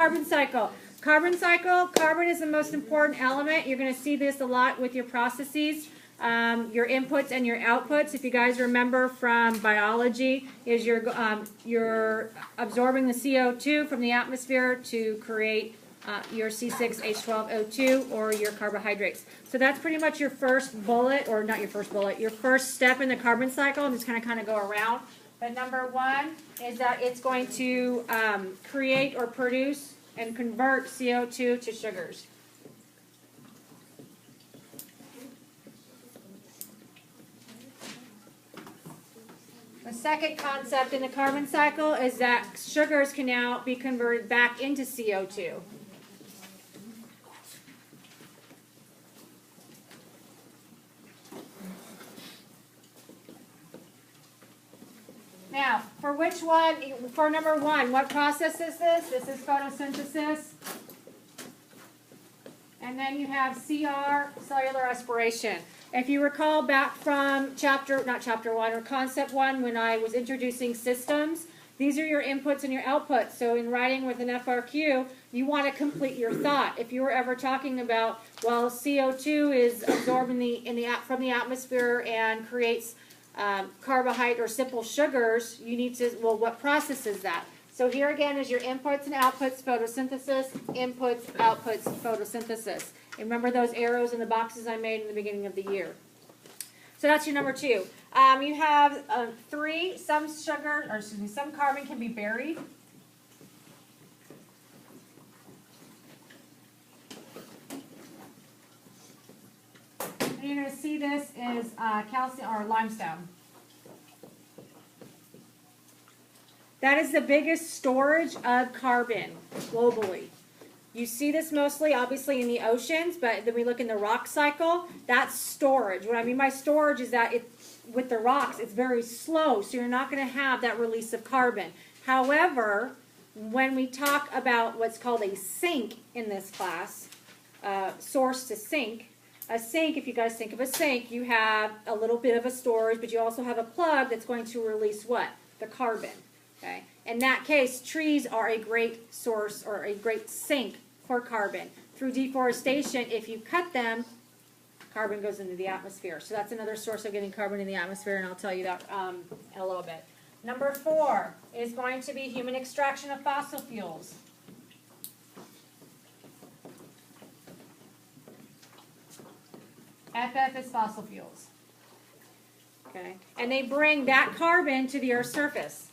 Carbon cycle. Carbon is the most important element. You're going to see this a lot with your processes, your inputs and your outputs. If you guys remember from biology, is you're absorbing the CO2 from the atmosphere to create your C6H12O2 or your carbohydrates. So that's pretty much your first bullet, or not your first bullet, your first step in the carbon cycle. I'm just going to kind of go around. But number one is that it's going to create or produce and convert CO2 to sugars. The second concept in the carbon cycle is that sugars can now be converted back into CO2. Now, for which one, for number one, what process is this? This is photosynthesis. And then you have CR, cellular respiration. If you recall back from not chapter one, or concept one, when I was introducing systems, these are your inputs and your outputs. So in writing with an FRQ, you want to complete your thought. If you were ever talking about, well, CO2 is absorbed from the atmosphere and creates carbohydrate or simple sugars, you need to, well, what process is that? So here again is your inputs and outputs, photosynthesis, inputs, outputs, photosynthesis. And remember those arrows in the boxes I made in the beginning of the year. So that's your number two. You have some carbon can be buried. And you're going to see this is calcium or limestone. That is the biggest storage of carbon globally. You see this mostly, obviously, in the oceans, but then we look in the rock cycle, that's storage. What I mean by storage is that with the rocks, it's very slow, so you're not going to have that release of carbon. However, when we talk about what's called a sink in this class, source to sink, a sink, if you guys think of a sink, you have a little bit of a storage, but you also have a plug that's going to release what? The carbon. Okay. In that case, trees are a great source or a great sink for carbon. Through deforestation, if you cut them, carbon goes into the atmosphere. So that's another source of getting carbon in the atmosphere, and I'll tell you that in a little bit. Number four is going to be human extraction of fossil fuels. FF is fossil fuels. Okay. And they bring that carbon to the Earth's surface.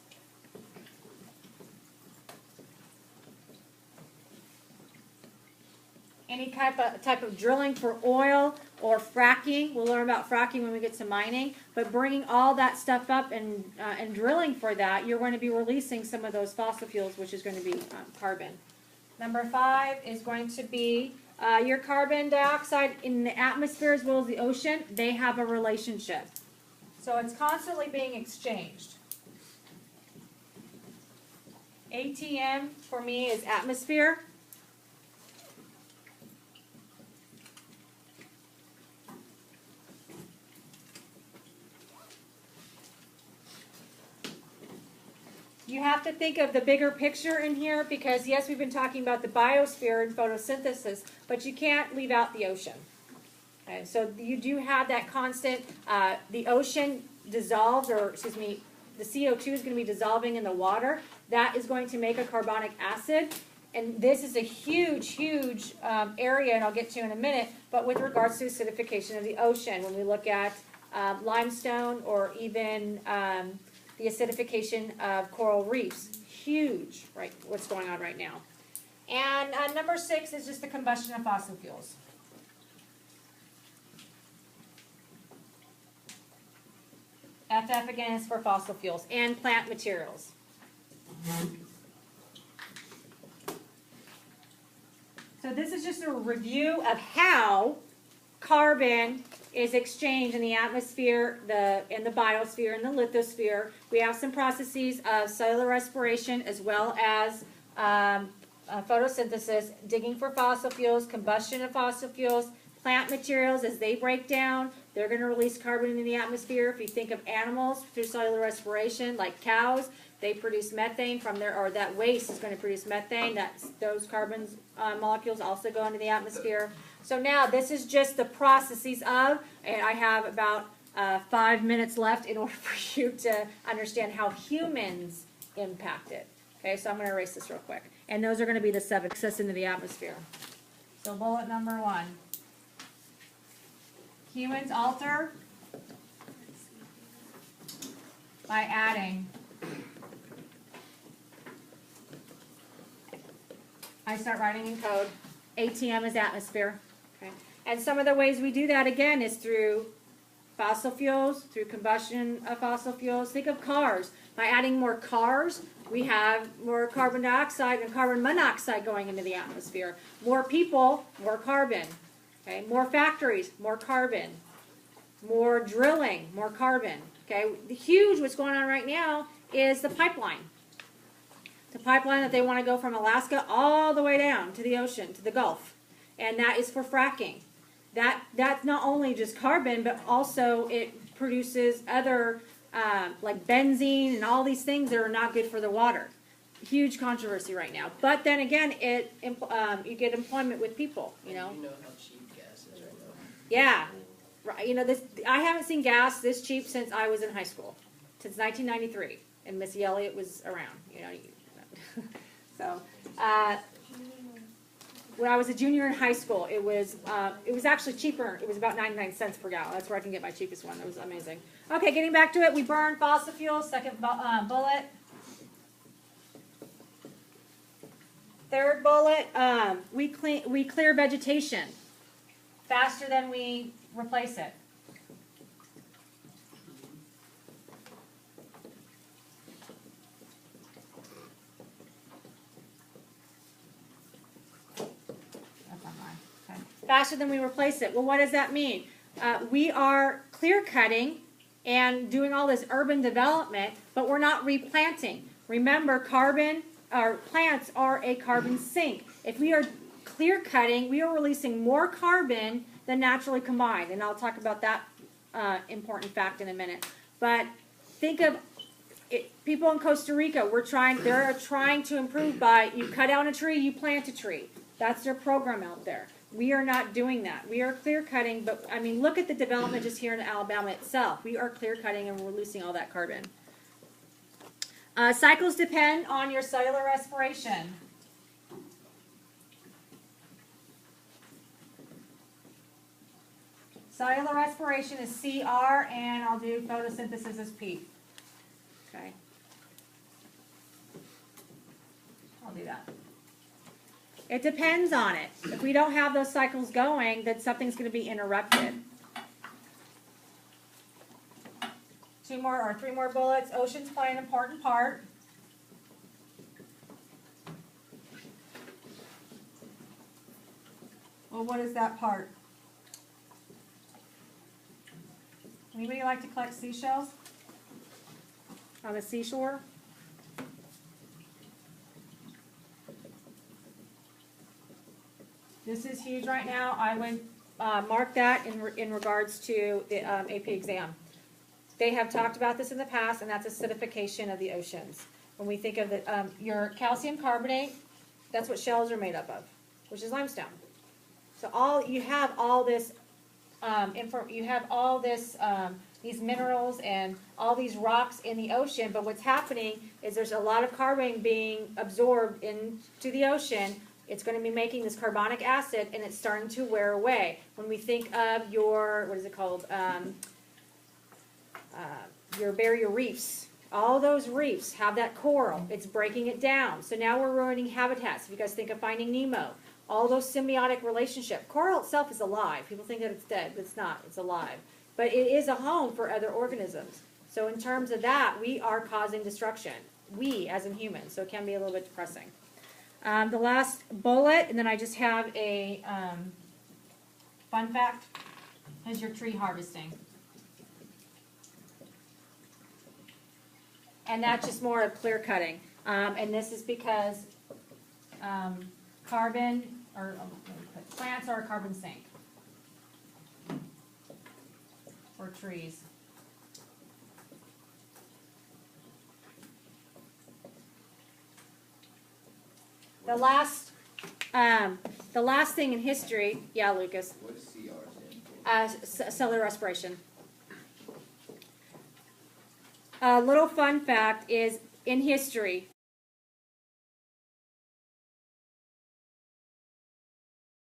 Any type of drilling for oil or fracking. We'll learn about fracking when we get to mining. But bringing all that stuff up and drilling for that, you're going to be releasing some of those fossil fuels, which is going to be carbon. Number five is going to be your carbon dioxide in the atmosphere as well as the ocean. They have a relationship. So it's constantly being exchanged. ATM for me is atmosphere. You have to think of the bigger picture in here because, yes, we've been talking about the biosphere and photosynthesis, but you can't leave out the ocean. Okay, so you do have that constant, the ocean dissolves, or excuse me, the CO2 is going to be dissolving in the water. That is going to make a carbonic acid. And this is a huge, huge area, and I'll get to in a minute, but with regards to acidification of the ocean, when we look at limestone or even the acidification of coral reefs. Huge, right, what's going on right now. And number six is just the combustion of fossil fuels. FF again is for fossil fuels and plant materials. So this is just a review of how carbon is exchanged in the atmosphere, in the biosphere, and the lithosphere. We have some processes of cellular respiration as well as photosynthesis, digging for fossil fuels, combustion of fossil fuels, plant materials. As they break down, they're going to release carbon into the atmosphere. If you think of animals through cellular respiration, like cows, They produce methane from their, or that waste is going to produce methane. Those carbon molecules also go into the atmosphere. So now this is just the processes of, and I have about 5 minutes left in order for you to understand how humans impact it. Okay, so I'm going to erase this real quick. And those are going to be the 7 access into the atmosphere. So bullet number 1. Humans alter by adding. I start writing in code. ATM is atmosphere. Okay. And some of the ways we do that, again, is through fossil fuels, through combustion of fossil fuels. Think of cars. By adding more cars, we have more carbon dioxide and carbon monoxide going into the atmosphere. More people, more carbon. Okay. More factories, more carbon. More drilling, more carbon. Okay. The huge, what's going on right now is the pipeline. The pipeline that they want to go from Alaska all the way down to the ocean, to the Gulf. And that is for fracking. That's not only just carbon, but also it produces other, like benzene and all these things that are not good for the water. Huge controversy right now. But then again, you get employment with people, you know. You know how cheap gas is right now. Yeah. Right. You know, I haven't seen gas this cheap since I was in high school, since 1993. And Missy Elliott was around, you know. So, when I was a junior in high school, it was actually cheaper. It was about 99 cents per gallon. That's where I can get my cheapest one. That was amazing. Okay, getting back to it, we burn fossil fuels. Second bullet. Third bullet, we clear vegetation faster than we replace it. Faster than we replace it. Well, what does that mean? We are clear cutting and doing all this urban development, but we're not replanting. Remember, plants are a carbon sink. If we are clear cutting, we are releasing more carbon than naturally combined. And I'll talk about that important fact in a minute. But think of it, people in Costa Rica, they're trying to improve by, you cut down a tree, you plant a tree. That's their program out there. We are not doing that. We are clear cutting, but I mean, look at the development just here in Alabama itself. We are clear cutting and we're releasing all that carbon. Cycles depend on your cellular respiration. Cellular respiration is CR, and I'll do photosynthesis as P. Okay. I'll do that. It depends on it. If we don't have those cycles going, then something's going to be interrupted. 2 more or 3 more bullets. Oceans play an important part. Well, what is that part? Anybody like to collect seashells on the seashore? This is huge right now. I would mark that in regards to the AP exam. They have talked about this in the past, and that's acidification of the oceans. When we think of your calcium carbonate, that's what shells are made up of, which is limestone. So you have all this these minerals and all these rocks in the ocean, but what's happening is there's a lot of carbon being absorbed into the ocean. It's going to be making this carbonic acid, and it's starting to wear away. When we think of your, what is it called, your barrier reefs, all those reefs have that coral. It's breaking it down. So now we're ruining habitats. If you guys think of Finding Nemo, all those symbiotic relationship. Coral itself is alive. People think that it's dead, but it's not. It's alive. But it is a home for other organisms. So in terms of that, we are causing destruction. We, as in humans. So it can be a little bit depressing. The last bullet, and then I just have a fun fact, is your tree harvesting. And that's just more of clear cutting. And this is because plants are a carbon sink for trees. The last thing in history, yeah, Lucas, What does CR stand for? cellular respiration. A little fun fact is in history,